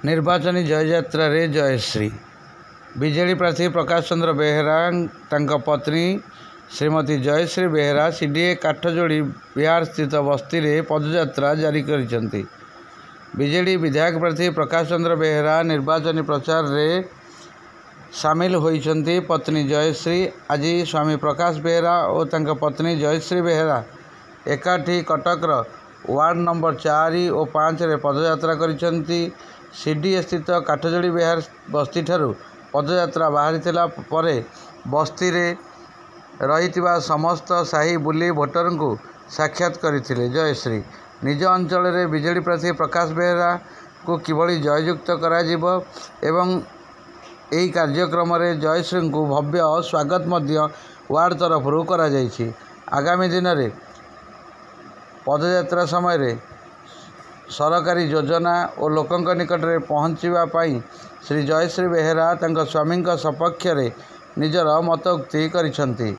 निर्वाचनी जययात्रा रे जयश्री बीजेडी प्रार्थी प्रकाश चंद्र बेहेरा तांका पत्नी श्रीमती जयश्री बेहेरा सीडीए काठजोड़ी बिहार स्थित बस्ती रे पदयात्रा जारी करिसेंती। बीजेडी विधायक प्रार्थी प्रकाश चंद्र बेहेरा निर्वाचनी प्रचार रे सामिल होइछंती। पत्नी जयश्री आज स्वामी प्रकाश बेहेरा और तांका पत्नी जयश्री बेहेरा एकाठी कटकर वार्ड नंबर 4 और 5 रे पदयात्रा करिसेंती। सीडीए स्थित काठजोड़ी बिहार बस्ती ठारू पदयात्रा बाहरी परे बस्ती रे रही समस्त साही बुली भोटर को साक्षात करथिले। जयश्री निज अंचल रे बीजेडी प्रार्थी प्रकाश बेहेरा को किभली जययुक्त करा जिवो एवं एही कार्यक्रम रे जयश्री को भव्य स्वागत मध्य वार्ड तरफ करा जायछि। आगामी दिन रे पदयात्रा समय रे सरकारी योजना और लोकंक निकट में पहुँचवा श्री जयश्री बेहेरा तांका स्वामी सपक्ष रे निजर मतोक्ति करिसेंती।